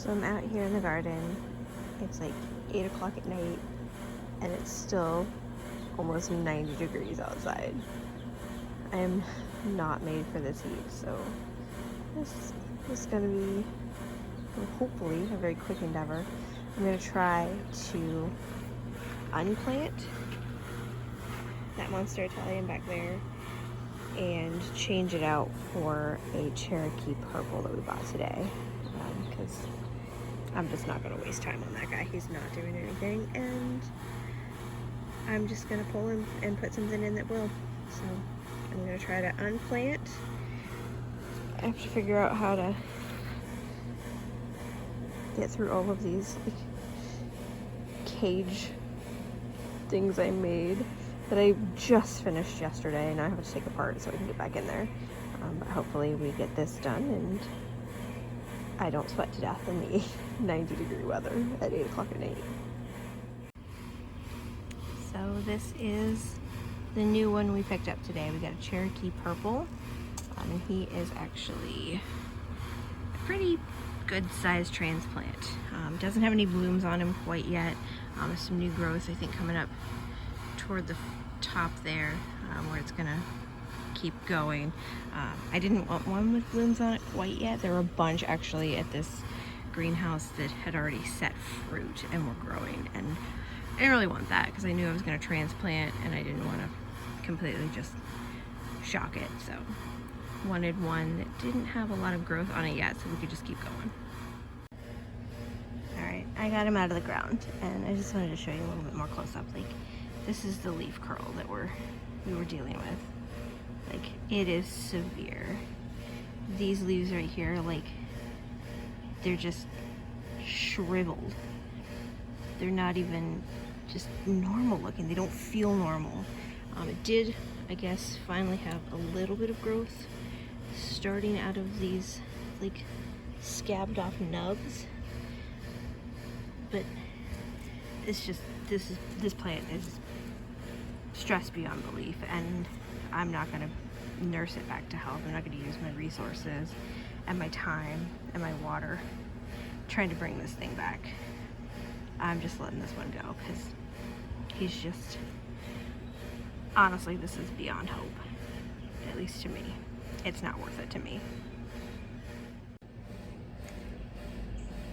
So I'm out here in the garden. It's like 8 o'clock at night and it's still almost 90 degrees outside. I'm not made for this heat, so this is going to be, hopefully, a very quick endeavor. I'm going to try to unplant that Monster Italian back there and change it out for a Cherokee Purple that we bought today, because I'm just not going to waste time on that guy. He's not doing anything, and I'm just going to pull him and put something in that will. So I'm going to try to unplant. I have to figure out how to get through all of these like cage things I made that I just finished yesterday, and I have to take apart so I can get back in there. But hopefully we get this done and I don't sweat to death in the 90 degree weather at 8 o'clock at night. So this is the new one we picked up today. We got a Cherokee Purple, and he is actually a pretty good sized transplant. Doesn't have any blooms on him quite yet. Some new growth I think coming up toward the top there, where it's gonna keep going. I didn't want one with blooms on it quite yet. There were a bunch actually at this greenhouse that had already set fruit and were growing, and I didn't really want that because I knew I was going to transplant and I didn't want to completely just shock it. So wanted one that didn't have a lot of growth on it yet, so we could just keep going. Alright, I got him out of the ground, and I just wanted to show you a little bit more close up. Like, this is the leaf curl that we were dealing with. Like, it is severe. These leaves right here, like, they're just shriveled. They're not even just normal looking. They don't feel normal. It did, I guess, finally have a little bit of growth starting out of these like scabbed off nubs, but it's just this plant is stressed beyond belief, and I'm not going to nurse it back to health. I'm not going to use my resources and my time and my water trying to bring this thing back. I'm just letting this one go because he's just, honestly, this is beyond hope. At least to me. It's not worth it to me.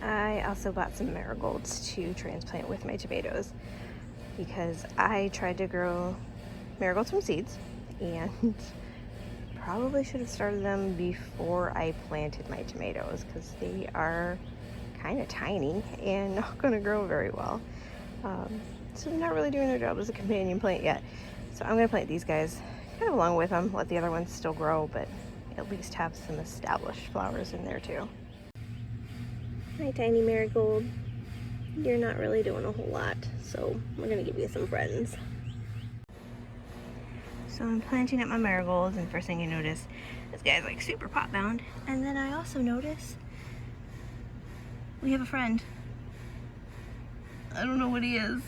I also bought some marigolds to transplant with my tomatoes because I tried to grow marigolds from seeds and probably should have started them before I planted my tomatoes because they are kind of tiny and not going to grow very well. So they're not really doing their job as a companion plant yet. So I'm going to plant these guys kind of along with them, let the other ones still grow, but at least have some established flowers in there too. Hi, tiny marigold. You're not really doing a whole lot, so we're going to give you some friends. So I'm planting up my marigolds, and first thing you notice, this guy's like super pot bound. And then I also notice we have a friend. I don't know what he is.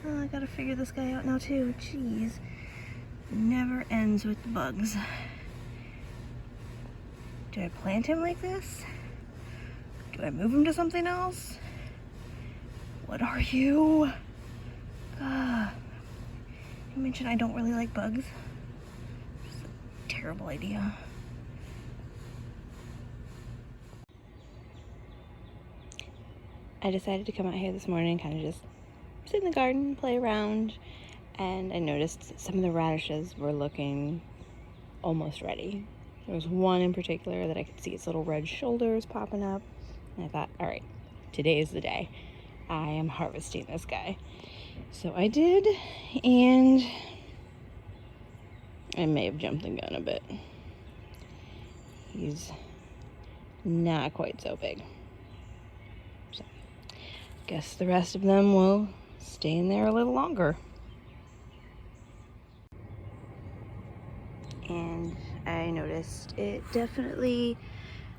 Oh, I gotta figure this guy out now too. Jeez. Never ends with the bugs. Do I plant him like this? Do I move him to something else? What are you? You mentioned I don't really like bugs. Just a terrible idea. I decided to come out here this morning and kind of just sit in the garden, play around, and I noticed some of the radishes were looking almost ready. There was one in particular that I could see its little red shoulders popping up, and I thought, all right, today is the day. I am harvesting this guy. So I did, and I may have jumped the gun a bit. He's not quite so big. So guess the rest of them will stay in there a little longer. And I noticed it definitely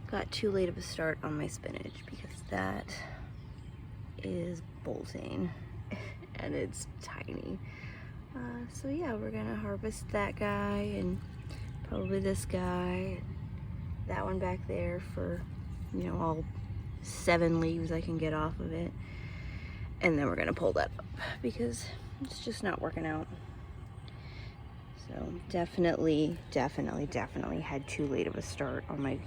got too late of a start on my spinach because that is bolting and it's tiny. So yeah, we're gonna harvest that guy and probably this guy, that one back there for you know, all 7 leaves I can get off of it. And then we're gonna pull that up because it's just not working out. So definitely had too late of a start on my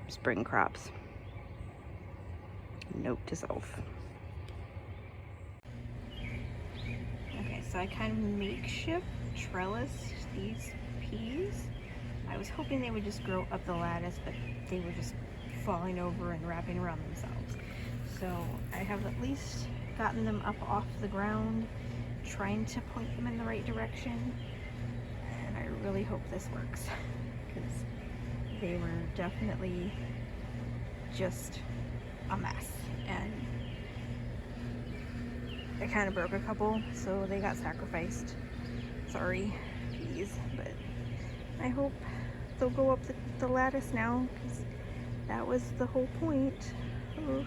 spring crops. Note to self. Okay, so I kind of makeshift trellis these peas. I was hoping they would just grow up the lattice, but they were just falling over and wrapping around themselves. So I have at least gotten them up off the ground, trying to point them in the right direction. And I really hope this works, because they were definitely just a mess. And I kind of broke a couple, so they got sacrificed. Sorry, peas, but I hope they'll go up the lattice now, because that was the whole point. Oh.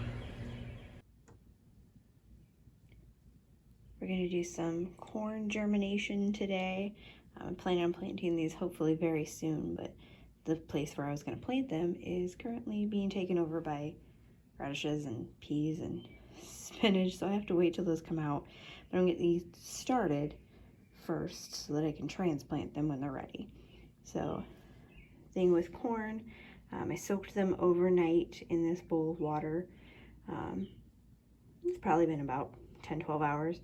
We're going to do some corn germination today. I'm planning on planting these hopefully very soon, but the place where I was going to plant them is currently being taken over by radishes and peas and spinach, so I have to wait till those come out. But I'm going to get these started first so that I can transplant them when they're ready. So, thing with corn, I soaked them overnight in this bowl of water. It's probably been about 10-12 hours.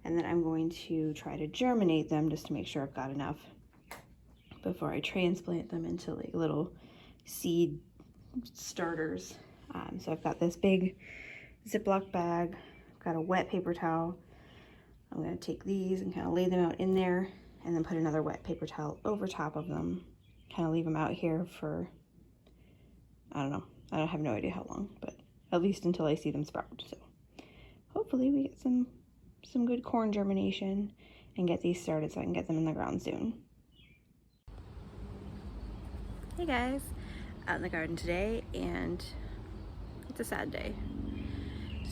And then I'm going to try to germinate them just to make sure I've got enough before I transplant them into like little seed starters. So I've got this big Ziploc bag, I've got a wet paper towel. I'm going to take these and kind of lay them out in there and then put another wet paper towel over top of them. Kind of leave them out here for, I don't know, I have no idea how long, but at least until I see them sprout. So hopefully we get some good corn germination and get these started so I can get them in the ground soon. Hey guys, out in the garden today, and it's a sad day.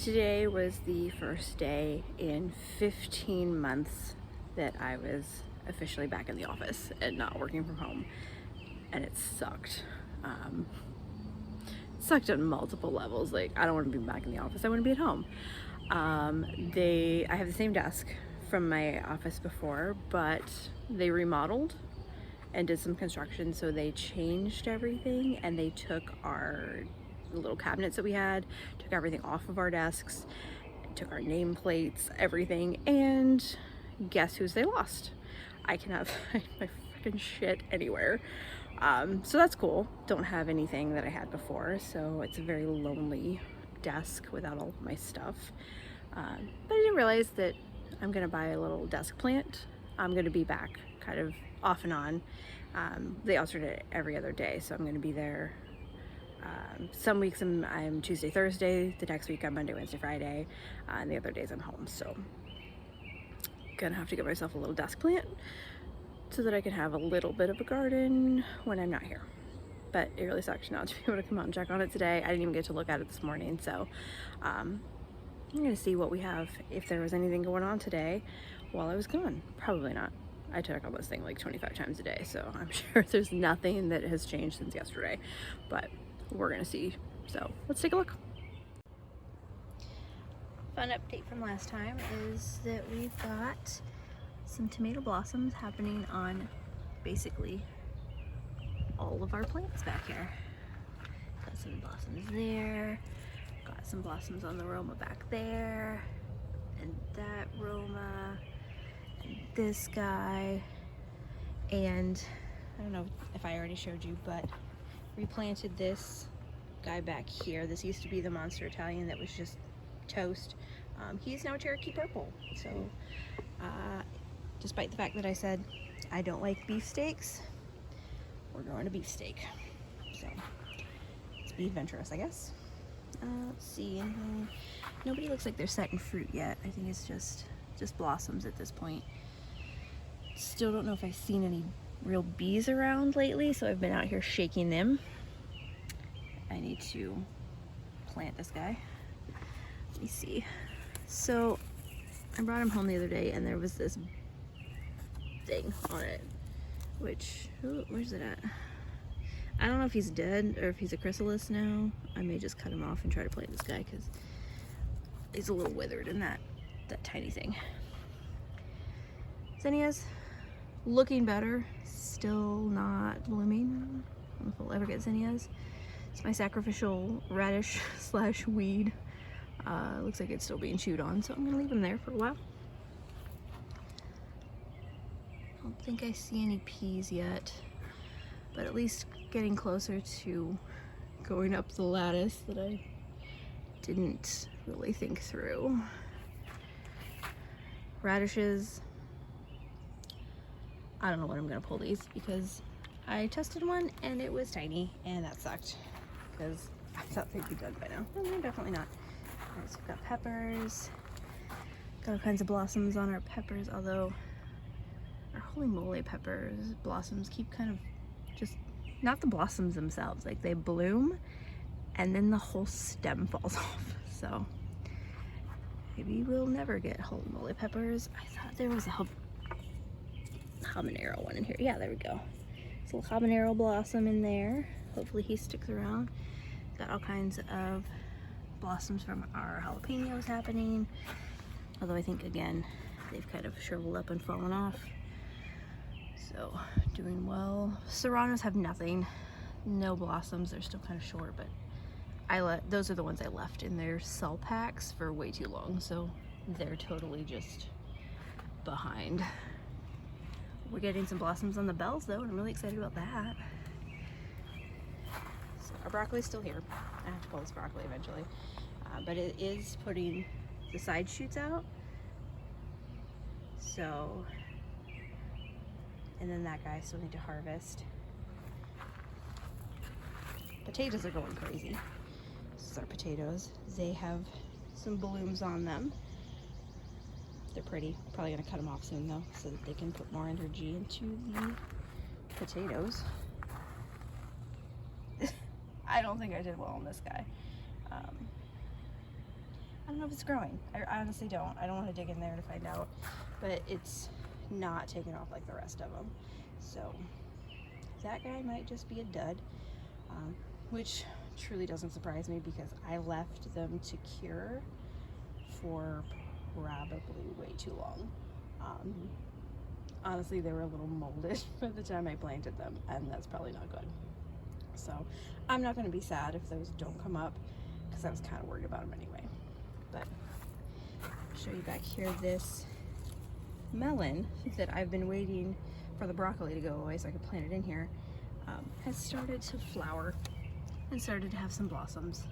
Today was the first day in 15 months that I was officially back in the office and not working from home, and it sucked. Sucked on multiple levels. Like, I don't want to be back in the office, I want to be at home. I have the same desk from my office before, but they remodeled and did some construction, so they changed everything, and they took our little cabinets that we had, took everything off of our desks, took our nameplates, everything, and guess whose they lost? I can have my freaking shit anywhere. So that's cool. Don't have anything that I had before, so it's a very lonely desk without all of my stuff. But I didn't realize that I'm gonna buy a little desk plant. I'm gonna be back kind of off and on. They alternate every other day, so I'm gonna be there. Some weeks I'm Tuesday, Thursday. The next week I'm Monday, Wednesday, Friday. And the other days I'm home. So gonna have to get myself a little desk plant so that I can have a little bit of a garden when I'm not here. But it really sucks not to be able to come out and check on it today. I didn't even get to look at it this morning, so I'm gonna see what we have, if there was anything going on today while I was gone. Probably not. I check on this thing like 25 times a day, so I'm sure there's nothing that has changed since yesterday, but we're gonna see. So let's take a look. Fun update from last time is that we've got some tomato blossoms happening on basically all of our plants back here. Got some blossoms there, got some blossoms on the Roma back there, and that Roma, and this guy, and I don't know if I already showed you, but replanted this guy back here. This used to be the Monster Italian that was just toast. He's now Cherokee Purple. So despite the fact that I said I don't like beefsteaks, we're growing a beefsteak. So it's be adventurous, I guess. Let's see, nobody looks like they're setting fruit yet. I think it's just blossoms at this point. Still don't know if I've seen any real bees around lately, so I've been out here shaking them. I need to plant this guy. Let me see. So I brought him home the other day and there was this thing on it, which, ooh, where's it at? I don't know if he's dead or if he's a chrysalis now. I may just cut him off and try to plant this guy because he's a little withered in that tiny thing. Zinnias, looking better, still not blooming. I don't know if I'll ever get zinnias. It's my sacrificial radish slash weed. Looks like it's still being chewed on, so I'm gonna leave him there for a while. I don't think I see any peas yet, but at least getting closer to going up the lattice that I didn't really think through. Radishes, I don't know when I'm gonna pull these because I tested one and it was tiny and that sucked because I thought they'd be done by now. And they're definitely not. Alright, so we've got peppers. Got all kinds of blossoms on our peppers, although our holy moly peppers blossoms keep kind of just, not the blossoms themselves, like they bloom and then the whole stem falls off. So maybe we'll never get holy moly peppers. I thought there was a habanero one in here. Yeah, there we go. It's a little habanero blossom in there. Hopefully he sticks around. Got all kinds of blossoms from our jalapenos happening. Although I think, again, they've kind of shriveled up and fallen off. So, doing well. Serranos have nothing. No blossoms. They're still kind of short, but those are the ones I left in their cell packs for way too long. So, they're totally just behind. We're getting some blossoms on the bells, though, and I'm really excited about that. So, our broccoli's still here. I have to pull this broccoli eventually. But it is putting the side shoots out. So, and then that guy still need to harvest. Potatoes are going crazy. This is our potatoes. They have some blooms on them. They're pretty. Probably gonna cut them off soon though, so that they can put more energy into the potatoes. I don't think I did well on this guy. I don't know if it's growing. I honestly don't. I don't want to dig in there to find out, but it's not taking off like the rest of them. So that guy might just be a dud, which truly doesn't surprise me because I left them to cure for probably way too long. Honestly, they were a little molded by the time I planted them, and that's probably not good. So I'm not going to be sad if those don't come up because I was kind of worried about them anyway. But I'll show you back here this melon that I've been waiting for the broccoli to go away so I could plant it in here, has started to flower and started to have some blossoms.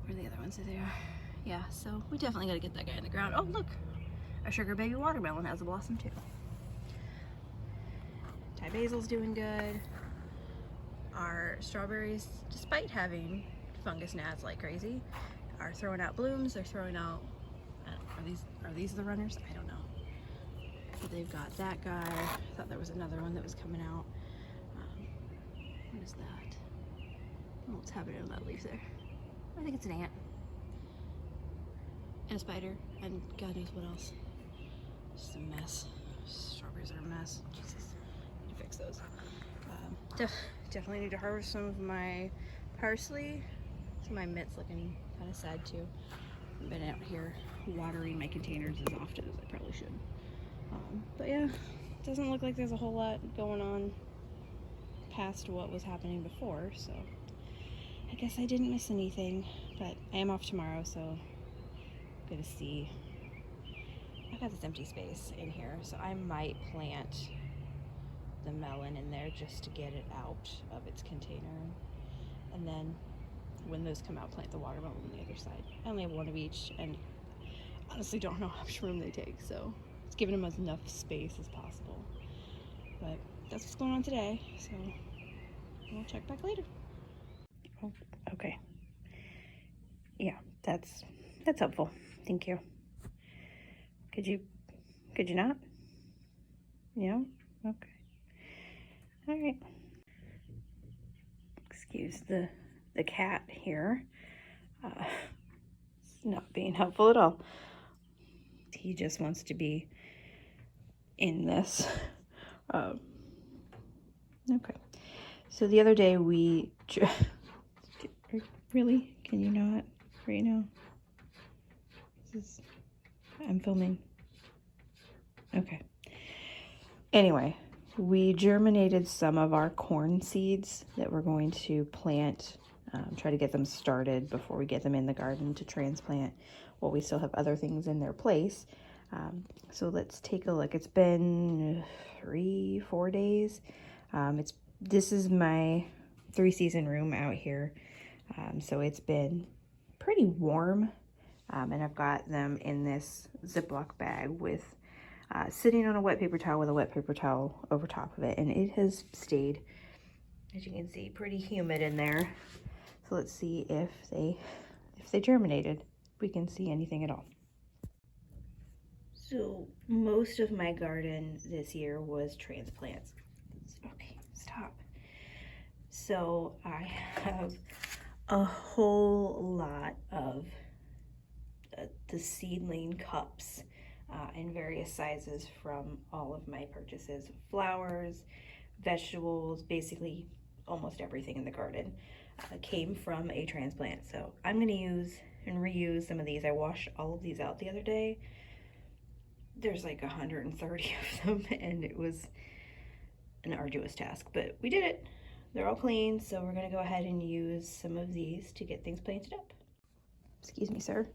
Where are the other ones? There they are. Yeah, so we definitely got to get that guy in the ground. Oh, look! Our sugar baby watermelon has a blossom too. Thai basil's doing good. Our strawberries, despite having fungus gnats like crazy, are throwing out blooms. They're throwing out, are these the runners? I don't know. But they've got that guy. I thought there was another one that was coming out. What is that? I don't know what's happening on that leaf there. I think it's an ant. And a spider. And God knows what else. Just a mess. Strawberries are a mess. Jesus. I need to fix those. Definitely need to harvest some of my parsley. So my mint's looking kind of sad too. I've been out here watering my containers as often as I probably should. But yeah, it doesn't look like there's a whole lot going on past what was happening before, so I guess I didn't miss anything. But I am off tomorrow, so I'm gonna see. I've got this empty space in here, so I might plant the melon in there just to get it out of its container, and then when those come out, plant the watermelon on the other side. I only have one of each, and honestly don't know how much room they take, so it's giving them as enough space as possible. But that's what's going on today, so we'll check back later. Oh, okay. Yeah, that's helpful. Thank you. Could you not? Yeah? Okay. All right. Excuse the cat here. It's not being helpful at all. He just wants to be in this. Okay. So the other day we... Really? Can you not right now? I'm filming. Okay. Anyway, we germinated some of our corn seeds that we're going to plant, try to get them started before we get them in the garden to transplant while we still have other things in their place. So let's take a look. It's been 3-4 days. This is my 3-season room out here. So it's been pretty warm. And I've got them in this Ziploc bag with sitting on a wet paper towel with a wet paper towel over top of it, and it has stayed, as you can see, pretty humid in there. So let's see if they germinated, if we can see anything at all. So most of my garden this year was transplants. Okay, stop. So I have a whole lot of the seedling cups in various sizes from all of my purchases. Flowers, vegetables, basically almost everything in the garden came from a transplant. So I'm going to use and reuse some of these. I washed all of these out the other day. There's like 130 of them, and it was an arduous task, but we did it. They're all clean, so we're going to go ahead and use some of these to get things planted up. Excuse me, sir.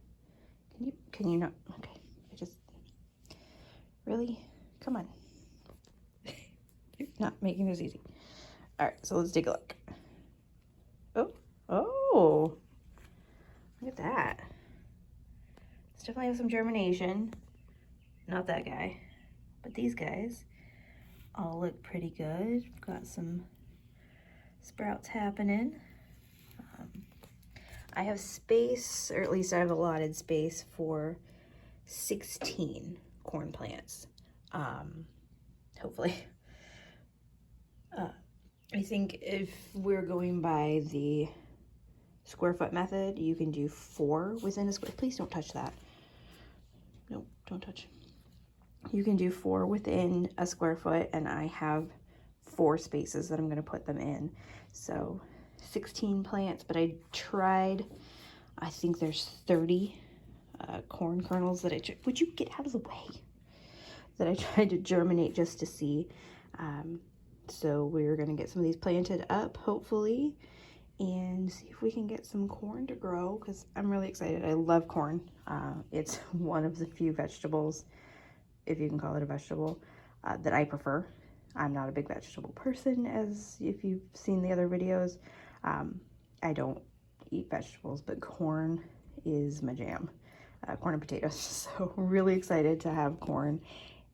Can you not? Okay, really? Come on. You're not making this easy. All right, so let's take a look. Oh, look at that. It's definitely have some germination. Not that guy, but these guys all look pretty good. Got some sprouts happening. I have space, or at least I have allotted space for 16 corn plants. Hopefully. I think if we're going by the square foot method, you can do 4 within a square. Please don't touch that. Nope, don't touch. You can do 4 within a square foot, and I have 4 spaces that I'm going to put them in. So 16 plants, but I think there's 30 corn kernels that would you get out of the way? That I tried to germinate just to see. So we're going to get some of these planted up, hopefully, and see if we can get some corn to grow, because I'm really excited. I love corn. It's one of the few vegetables, if you can call it a vegetable, that I prefer. I'm not a big vegetable person, as if you've seen the other videos. I don't eat vegetables, but corn is my jam. Corn and potatoes. So really excited to have corn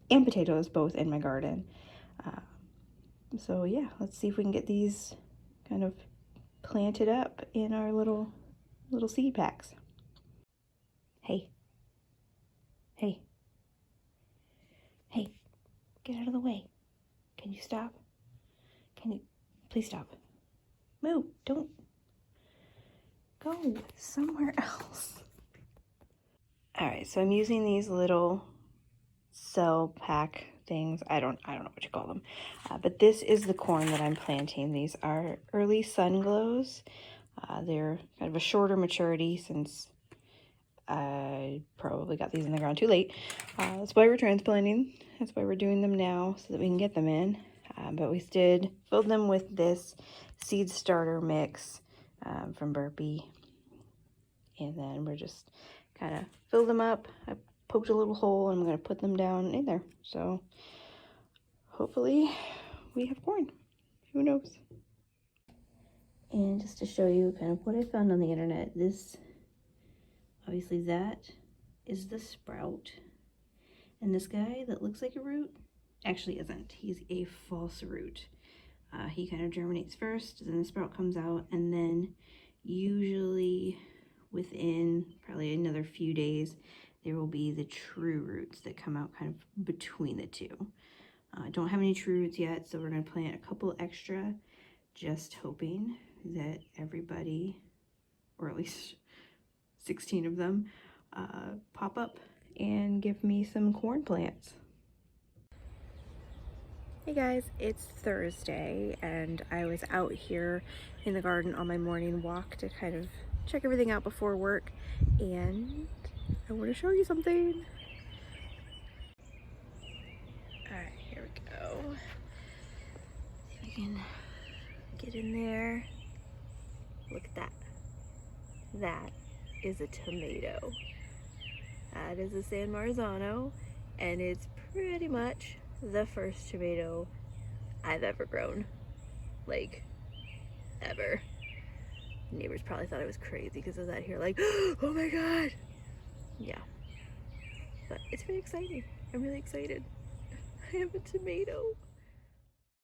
and potatoes both in my garden. So yeah, let's see if we can get these kind of planted up in our little seed packs. Hey, get out of the way. Can you stop? Can you please stop? Move, don't go somewhere else. All right, so I'm using these little cell pack things. I don't know what you call them, but this is the corn that I'm planting. These are early sun glows. They're kind of a shorter maturity since I probably got these in the ground too late. That's why we're transplanting. That's why we're doing them now, so that we can get them in. But we filled them with this seed starter mix from Burpee, and then we're just kind of fill them up. I poked a little hole, and I'm going to put them down in there. So hopefully we have corn. Who knows? And just to show you kind of what I found on the internet, obviously that is the sprout. And this guy that looks like a root actually isn't. He's a false root. He kind of germinates first, then the sprout comes out, and then usually within probably another few days, there will be the true roots that come out kind of between the two. I don't have any true roots yet, so we're going to plant a couple extra, just hoping that everybody, or at least 16 of them, pop up and give me some corn plants. Hey guys, it's Thursday and I was out here in the garden on my morning walk to kind of check everything out before work, and I want to show you something. Alright, here we go. See if we can get in there. Look at that. That is a tomato. That is a San Marzano, and it's pretty much the first tomato I've ever grown. Like, ever. Neighbors probably thought I was crazy because I was out here like, oh my god! Yeah. But it's really exciting. I'm really excited. I have a tomato.